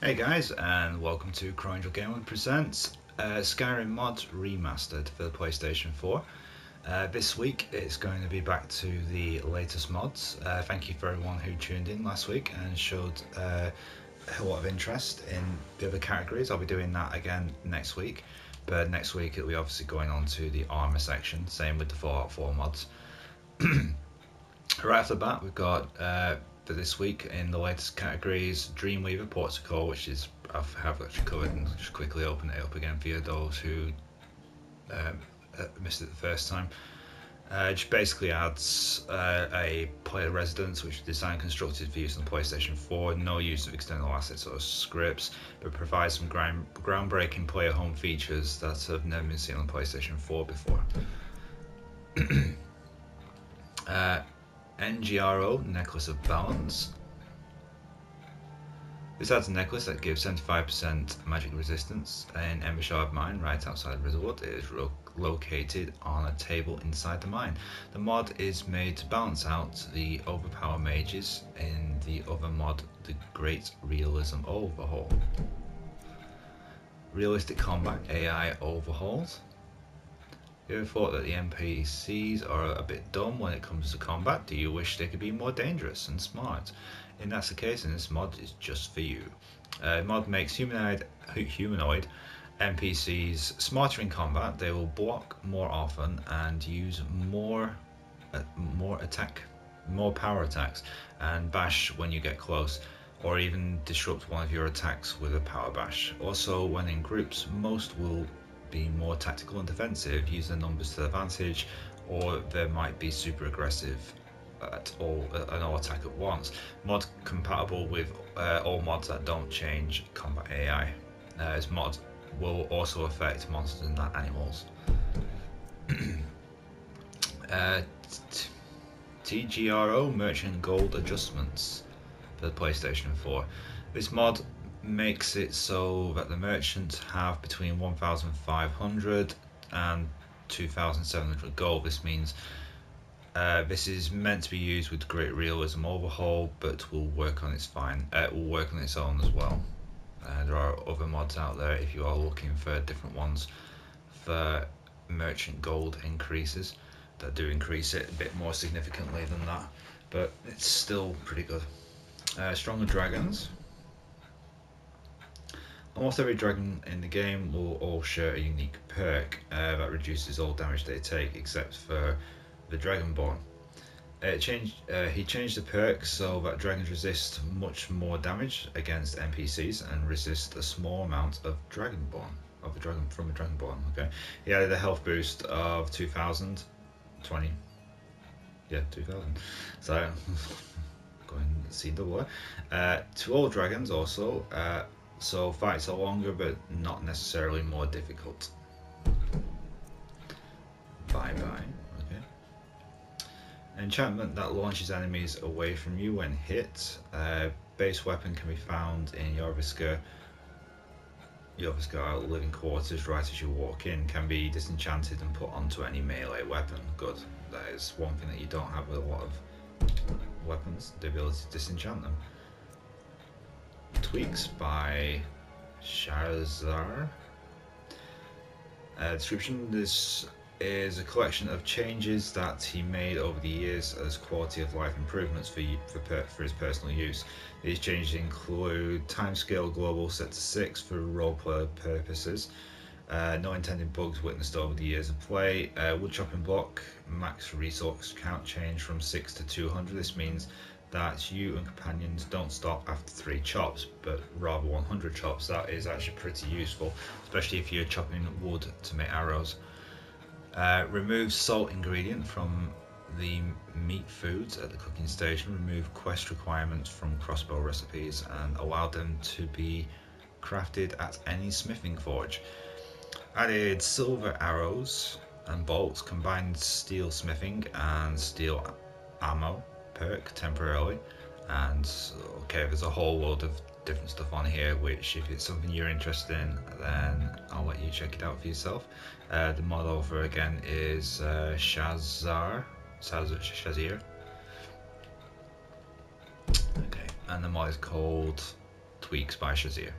Hey guys, and welcome to Crowangel Gaming presents Skyrim Mod Remastered for the PlayStation 4. This week it's going to be back to the latest mods. Thank you for everyone who tuned in last week and showed a lot of interest in the other categories. I'll be doing that again next week, but next week it'll be obviously going on to the armor section, same with the Fallout 4 mods. Right off the bat, we've got for this week in the latest categories Dreamweaver Portico, which is I have actually covered, and just quickly open it up again for you, those who missed it the first time. It just basically adds a player residence, which is designed and constructed for use on the PlayStation 4. No use of external assets or scripts, but provides some groundbreaking player home features that have never been seen on the PlayStation 4 before. NGRO, Necklace of Balance. This adds a necklace that gives 75% magic resistance in Embershard Mine right outside Rizzlewood. It is located on a table inside the mine. The mod is made to balance out the overpower mages in the other mod, the Great Realism Overhaul. Realistic combat AI overhauls. You ever thought that the NPCs are a bit dumb when it comes to combat? Do you wish they could be more dangerous and smart? If that's the case, then this mod is just for you. Mod makes humanoid NPCs smarter in combat. They will block more often and use more power attacks, and bash when you get close, or even disrupt one of your attacks with a power bash. Also, when in groups, most will be more tactical and defensive, use their numbers to their advantage, or they might be super aggressive at all attack at once. Mod compatible with all mods that don't change combat AI. This mod will also affect monsters and not animals. TGRO Merchant Gold Adjustments for the PlayStation 4. This mod makes it so that the merchants have between 1,500 and 2,700 gold. This means this is meant to be used with Great Realism Overhaul, but will work on its own as well. There are other mods out there if you are looking for different ones for merchant gold increases that do increase it a bit more significantly than that, but it's still pretty good. Stronger Dragons. Almost every dragon in the game will all share a unique perk that reduces all damage they take, except for the Dragonborn. He changed the perk so that dragons resist much more damage against NPCs and resist a small amount of Dragonborn from a Dragonborn. Okay, he added a health boost of 2,000, 20. Yeah, 2,000. So going to see double to all dragons also. So fights are longer, but not necessarily more difficult. Bye bye. Okay. Enchantment that launches enemies away from you when hit. Base weapon can be found in Jorviska living quarters right as you walk in. Can be disenchanted and put onto any melee weapon. Good. That is one thing that you don't have with a lot of weapons, the ability to disenchant them. Tweaks by Shahrazar. Description: this is a collection of changes that he made over the years as quality of life improvements for his personal use. These changes include timescale global set to 6 for roleplay purposes, no intended bugs witnessed over the years of play, wood chopping block max resource count change from 6 to 200. This means that you and companions don't stop after 3 chops, but rather 100 chops. That is actually pretty useful, especially if you're chopping wood to make arrows. Remove salt ingredient from the meat foods at the cooking station. Remove quest requirements from crossbow recipes and allow them to be crafted at any smithing forge. Added silver arrows and bolts, combined steel smithing and steel ammo perk temporarily, and okay, there's a whole load of different stuff on here, which if it's something you're interested in, then I'll let you check it out for yourself. The mod over again is Shazir. Okay, and the mod is called tweaks by Shazir.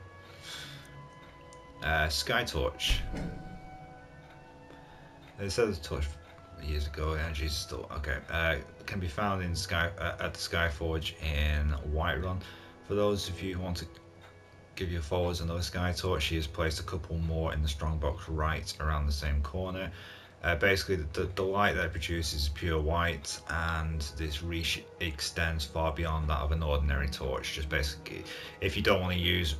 Sky Torch. They said the torch years ago. Energy is still okay. Can be found in at the Skyforge in Whiterun. For those of you who want to give your followers another Sky Torch, she has placed a couple more in the strongbox right around the same corner. Basically, the light that it produces is pure white, and this reach extends far beyond that of an ordinary torch. Just basically, if you don't want to use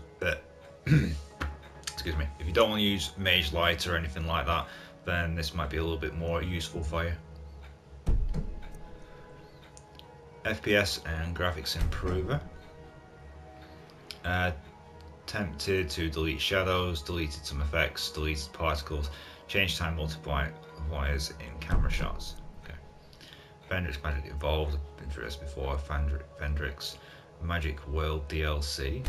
excuse me, if you don't want to use mage light or anything like that, then this might be a little bit more useful for you. FPS and graphics improver. Attempted to delete shadows, deleted some effects, deleted particles, changed time multipliers in camera shots. Okay. Fendrix Magic Evolved, been through this before. Fendrix Magic World DLC.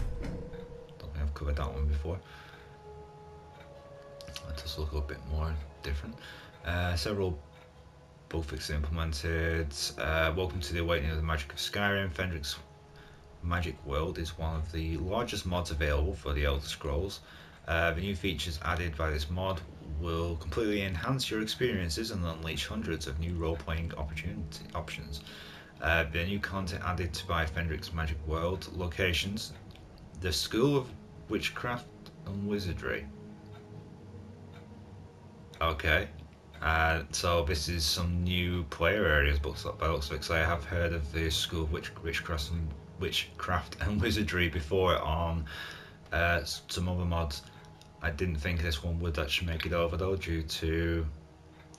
Don't think I've covered that one before. That does look a bit more different. Several bug fixes implemented. Welcome to the Awakening of the Magic of Skyrim. Fendrix Magic World is one of the largest mods available for the Elder Scrolls. The new features added by this mod will completely enhance your experiences and unleash hundreds of new role-playing options. The new content added by Fendrix Magic World locations: the School of Witchcraft and Wizardry. Okay, so this is some new player areas, but by looks of it, I have heard of the School of Witchcraft and Wizardry before on some other mods. I didn't think this one would actually make it over though, due to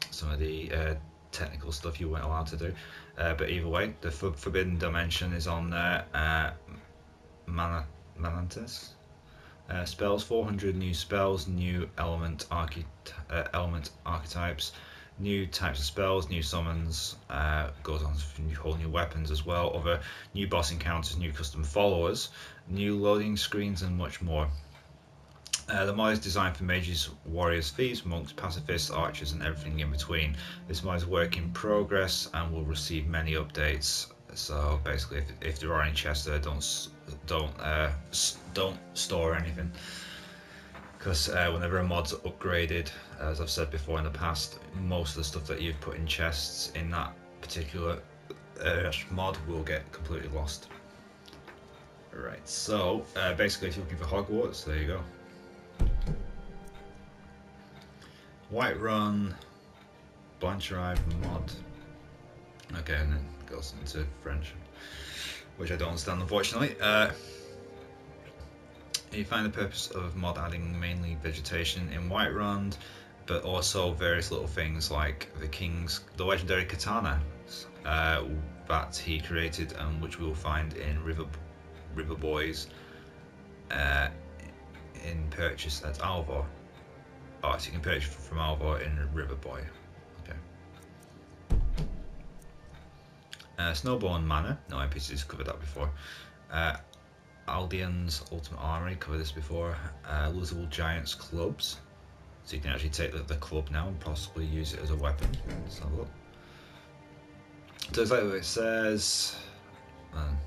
some of the technical stuff you weren't allowed to do. But either way, the Forbidden Dimension is on there. Manantis. Spells, 400 new spells, new element archetypes, new types of spells, new summons, goes on to whole new weapons as well, other new boss encounters, new custom followers, new loading screens, and much more. The mod is designed for mages, warriors, thieves, monks, pacifists, archers, and everything in between. This mod is work in progress and will receive many updates. So basically, if there are any chests there, don't store anything, because whenever a mod's upgraded, as I've said before in the past, most of the stuff that you've put in chests in that particular mod will get completely lost. Right, so basically, if you're looking for Hogwarts, there you go. Whiterun Blanchard mod. Okay, and then goes into French, which I don't understand, unfortunately. You find the purpose of mod adding mainly vegetation in Whiterun, but also various little things like the legendary katana that he created, and which we will find in River Boys in purchase at Alvor. Oh, so you can purchase from Alvor in River Boy. Okay. Snowborn Manor, no NPCs covered that before. Aldean's Ultimate Armory, covered this before. Losable Giants Clubs, so you can actually take the club now and possibly use it as a weapon. Let's have a look. So exactly what it says,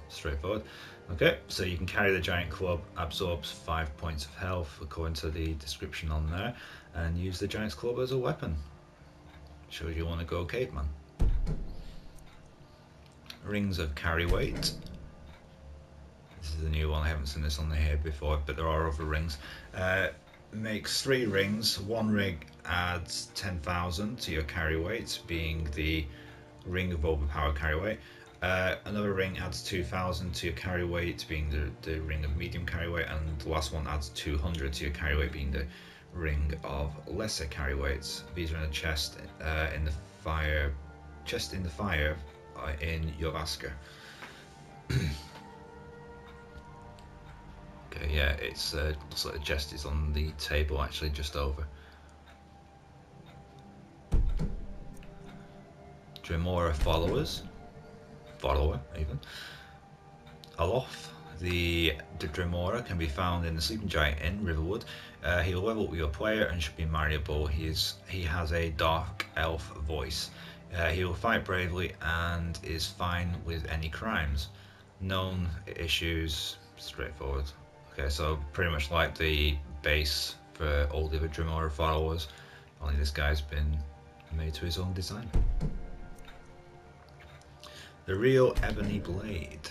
straightforward. Okay, so you can carry the giant club, absorbs 5 points of health according to the description on there, and use the giant's club as a weapon. Shows you want to go caveman. Rings of Carry Weight. This is the new one, I haven't seen this on here before, but there are other rings. Makes 3 rings. One ring adds 10,000 to your carry weight, being the ring of overpowered carry weight. Another ring adds 2,000 to your carry weight, being the ring of medium carry weight, and the last one adds 200 to your carry weight, being the ring of lesser carry weights. These are in a chest in the fire in Yovaska. Okay, yeah, it's looks like the chest is on the table, actually, just over. Dremora follower even. Alof, the Dremora, can be found in the Sleeping Giant Inn, Riverwood. He will level up with your player and should be marryable. He has a dark elf voice. He will fight bravely and is fine with any crimes. Known issues, straightforward. Okay, so pretty much like the base for all the other Dremora followers, only this guy's been made to his own design. The real Ebony Blade.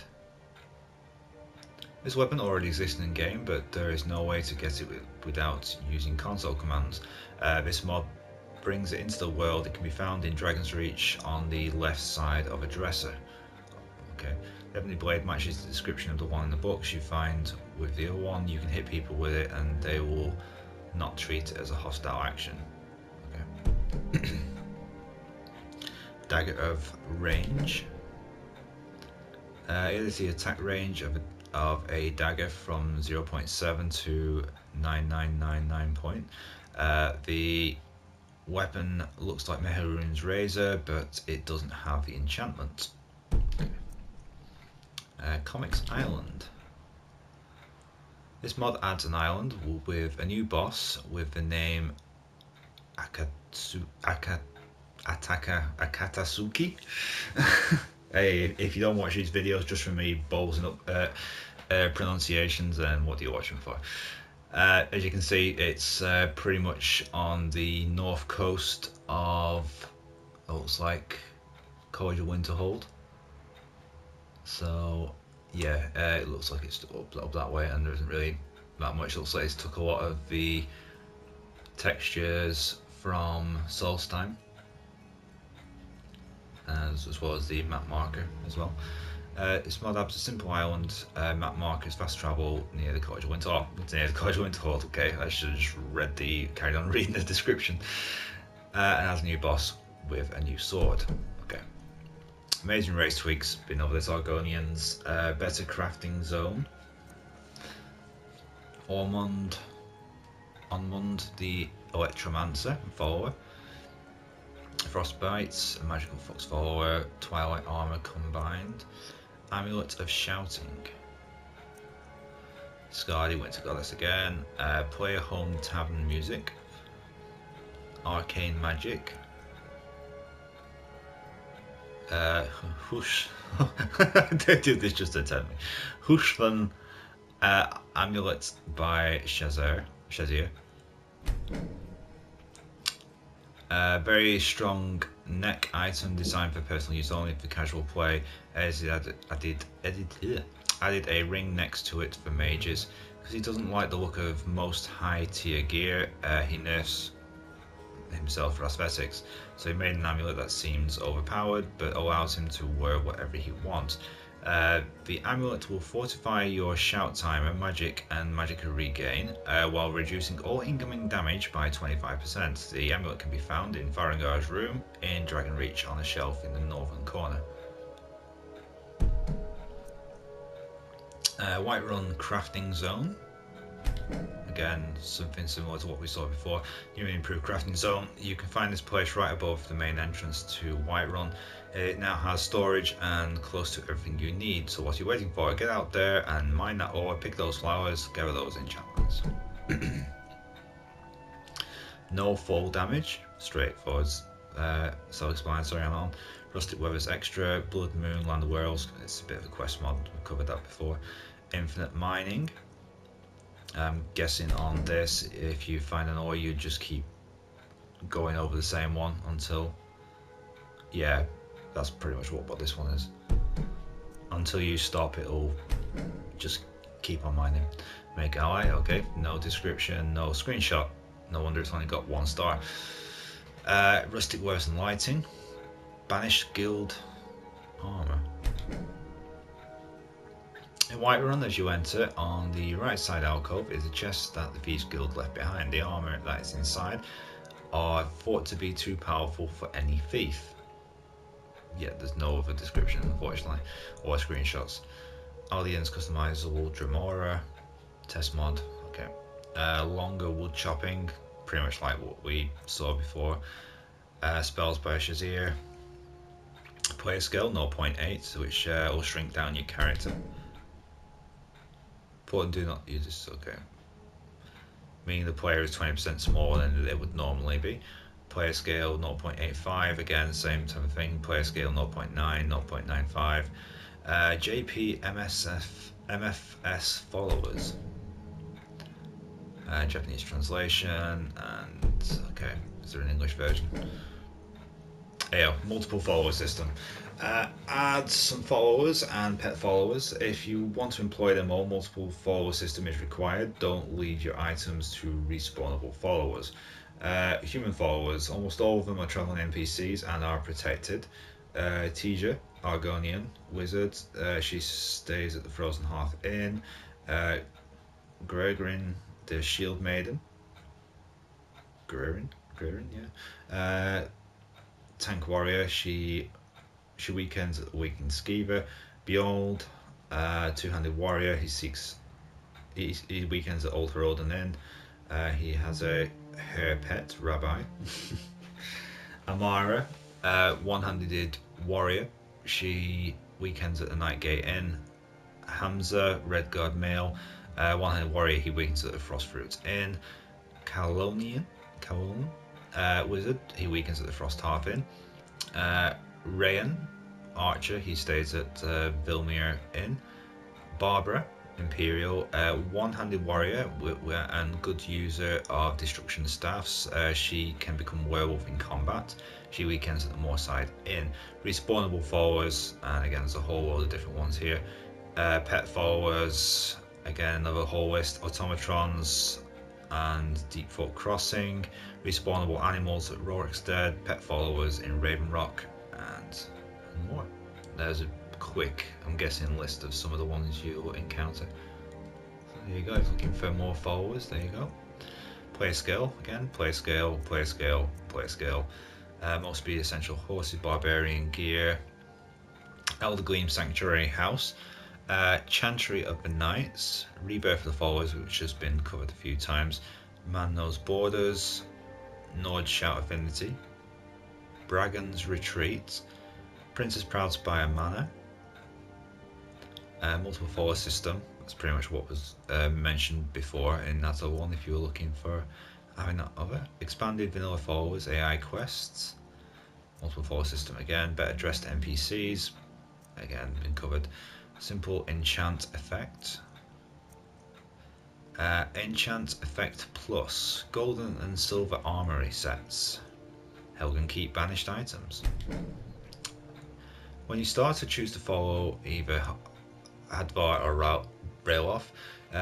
This weapon already exists in game, but there is no way to get it without using console commands. This mod brings it into the world. It can be found in Dragon's Reach on the left side of a dresser. Okay, the Ebony Blade matches the description of the one in the books you find with the other one. You can hit people with it and they will not treat it as a hostile action. Okay. Dagger of Range. It is the attack range of a dagger from 0.7 to 9999 point. The weapon looks like Meharune's razor, but it doesn't have the enchantment. Comics Island. This mod adds an island with a new boss with the name Akatsuki. Hey, if you don't watch these videos just from me ballsing up pronunciations, then what are you watching for? As you can see, it's pretty much on the north coast of, looks like Cordial Winterhold. So yeah, it looks like it's up that way, and there isn't really that much. It looks like it's took a lot of the textures from Solstheim, as well as the map marker as well. This mod adds a simple island map markers, fast travel near the Cordial Winterhold. Okay, I should have just carried on reading the description. And has a new boss with a new sword. Okay. Amazing race tweaks been over this. Argonians, better crafting zone. Onmund the Electromancer and follower. Frostbites, a magical fox follower, twilight armor combined, amulet of shouting, Skadi, winter goddess again, player home tavern music, arcane magic, hush, they do this just to tempt me, Hushvan, amulet by Shazir. Very strong neck item designed for personal use only for casual play. As it added a ring next to it for mages because he doesn't like the look of most high tier gear. He nerfs himself for aesthetics, so he made an amulet that seems overpowered but allows him to wear whatever he wants. The amulet will fortify your shout timer, magic and magicka regain while reducing all incoming damage by 25%. The amulet can be found in Farengar's room in Dragon Reach on a shelf in the northern corner. Whiterun crafting zone. Again, something similar to what we saw before. New and improved crafting zone. You can find this place right above the main entrance to Whiterun. It now has storage and close to everything you need. So what are you waiting for? Get out there and mine that ore, pick those flowers, gather those enchantments. No fall damage, straightforward, self-explanatory. I'm on. Rustic Weather's extra, Blood Moon, Land of Worlds. It's a bit of a quest mod. We've covered that before. Infinite mining. I'm guessing on this, if you find an ore, you just keep going over the same one until, yeah, that's pretty much what this one is. Until you stop, it'll just keep on mining. Make ally, okay, no description, no screenshot. No wonder it's only got 1 star. Rustic Wares and Lighting. Banished Guild armor. In Whiterun, as you enter, on the right side alcove is a chest that the Thieves Guild left behind. The armor that is inside are thought to be too powerful for any thief. Yet there's no other description, unfortunately, or screenshots. Allianz customizable Dremora test mod. Okay, longer wood chopping, pretty much like what we saw before. Spells by Shazir. Player scale 0.8, which will shrink down your character. Important, do not use this, okay. Meaning the player is 20% smaller than they would normally be. Player scale 0.85, again, same type of thing. Player scale 0.9, 0.95. JP MFS followers. Japanese translation, and okay, is there an English version? Yeah, multiple follower system. Add some followers and pet followers. If you want to employ them all, multiple follower system is required. Don't leave your items to respawnable followers. Human followers, almost all of them are traveling NPCs and are protected. Tija, Argonian wizard, she stays at the Frozen Hearth Inn. Gregorin, the Shield Maiden. Gregorin, yeah. Tank warrior, she weekends at the weekend skeever. Behold, two-handed warrior, he weekends at Old Rodan Inn. He has her pet rabbi. Amara, one-handed warrior, she weekends at the Nightgate Inn. Hamza, red guard male, one-handed warrior, he weekends at the Frostfruit Inn. Kalonian, wizard, he weekends at the Frost Hearth Inn. Rayan, archer, he stays at Vilmir Inn. Barbara, imperial, one-handed warrior and good user of destruction staffs. She can become werewolf in combat. She weekends at the Moorside Inn. Respawnable followers, and again there's a whole load of different ones here. Pet followers, again another whole list. Automatrons and Deep Folk Crossing. Respawnable animals at Rorikstead. Pet followers in Raven Rock, and more. There's a quick, I'm guessing, list of some of the ones you'll encounter. So there you go. If you're looking for more followers, there you go. Player scale, again, player scale. Most speed essential horses, barbarian gear. Elder Gleam Sanctuary House. Chantry of the Knights, Rebirth of the Followers, which has been covered a few times. Man Knows Borders, Nord Shout Affinity, Bragan's Retreat, Princess Proud Spire Manor, multiple follower system. That's pretty much what was mentioned before in that other one. If you were looking for having that other expanded vanilla followers, AI quests, multiple follower system again, better dressed NPCs, again been covered. Simple enchant effect. Enchant effect plus golden and silver armory sets. Helgen Keep banished items. When you start to choose to follow either Hadvar or Railoff,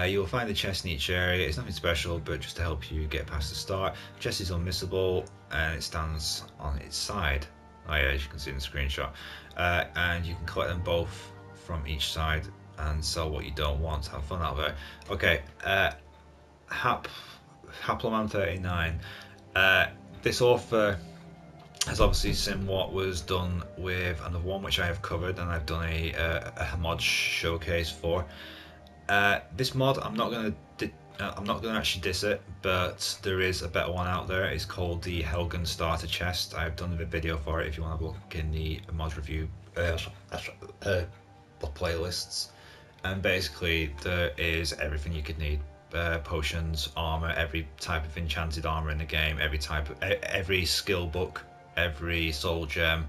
you will find a chest in each area. It's nothing special, but just to help you get past the start. The chest is unmissable and it stands on its side. Oh yeah, as you can see in the screenshot. And you can collect them both from each side and sell what you don't want. Have fun out there. Okay, Haploman 39. This author has obviously seen what was done with another one which I have covered, and I've done a mod showcase for. This mod, I'm not gonna actually diss it, but there is a better one out there. It's called the Helgen Starter Chest. I've done a video for it if you want to look in the mod review playlists, and basically there is everything you could need. Potions, armor, every type of enchanted armor in the game, every skill book, every soul gem.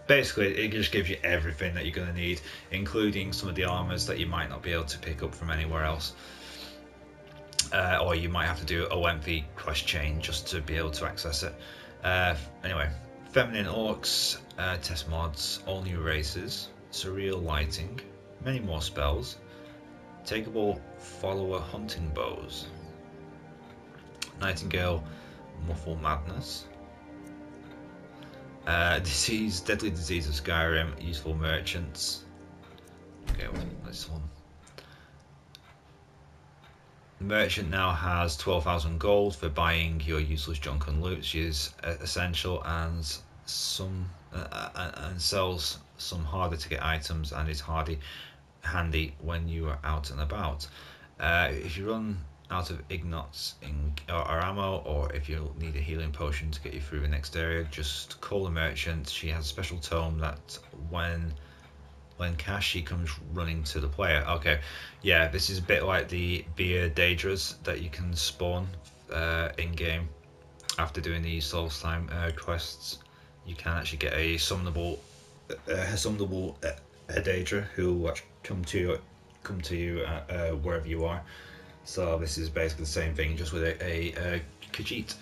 Basically it just gives you everything that you're going to need, including some of the armors that you might not be able to pick up from anywhere else, or you might have to do a lengthy quest chain just to be able to access it. Anyway, feminine orcs, test mods, all new races, surreal lighting, many more spells, takeable follower hunting bows, Nightingale Muffle Madness, Deadly Disease of Skyrim, useful merchants. Okay, what's this one? The merchant now has 12,000 gold for buying your useless junk and loot. She is essential and sells some harder to get items, and is handy when you are out and about. If you run out of ignots or ammo, or if you need a healing potion to get you through the next area, just call the merchant. She has a special tome that when cast, she comes running to the player. Okay, yeah, this is a bit like the Beer Daedras that you can spawn in game after doing the Souls Time quests. You can actually get a summonable Daedra who will come to you wherever you are. So this is basically the same thing, just with a Khajiit.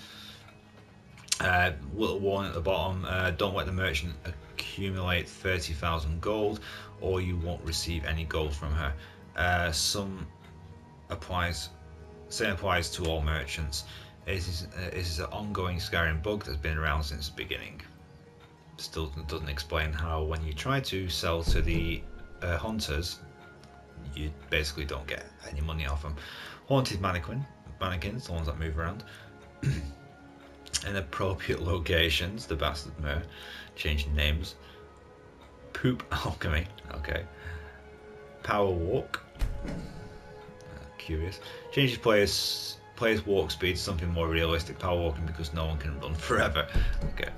Little warning at the bottom: don't let the merchant accumulate 30,000 gold, or you won't receive any gold from her. Same applies to all merchants. It is an ongoing Skyrim bug that's been around since the beginning. Still doesn't explain how when you try to sell to the hunters, you basically don't get any money off them. Haunted mannequins, the ones that move around. Inappropriate locations, the bastard mer, changing names. Poop alchemy, okay. Power walk, curious. Changes players walk speed to something more realistic. Power walking because no one can run forever. Okay.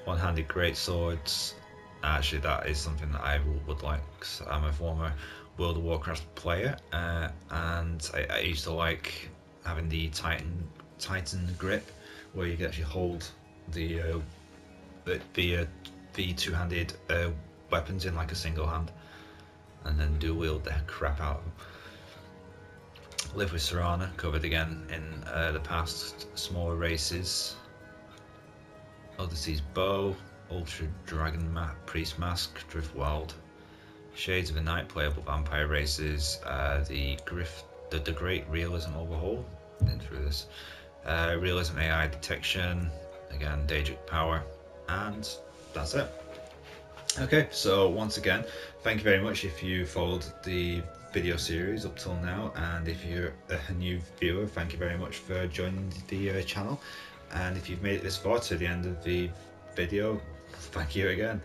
One-handed great swords. Actually, that is something that I would like. So I'm a former World of Warcraft player, and I used to like having the Titan grip, where you can actually hold the two-handed weapons in like a single hand, and then dual wield the crap out of them. Live with Serana, covered again in the past. Smaller races. Odyssey's bow, Ultra Dragon Priest Mask, Driftwild, Shades of the Night, playable vampire races, the Great Realism Overhaul, been through this, Realism AI Detection, again Daedric Power, and that's it. Okay, so once again, thank you very much if you followed the video series up till now, and if you're a new viewer, thank you very much for joining the channel. And if you've made it this far to the end of the video, thank you again.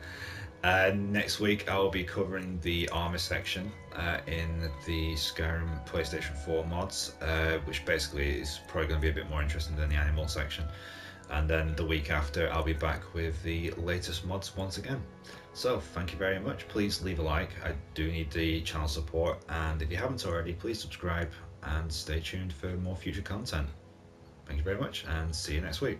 Next week I'll be covering the armor section in the Skyrim PlayStation 4 mods, which basically is probably going to be a bit more interesting than the animal section. And then the week after I'll be back with the latest mods once again. So thank you very much. Please leave a like. I do need the channel support, and if you haven't already, please subscribe and stay tuned for more future content. Thank you very much, and see you next week.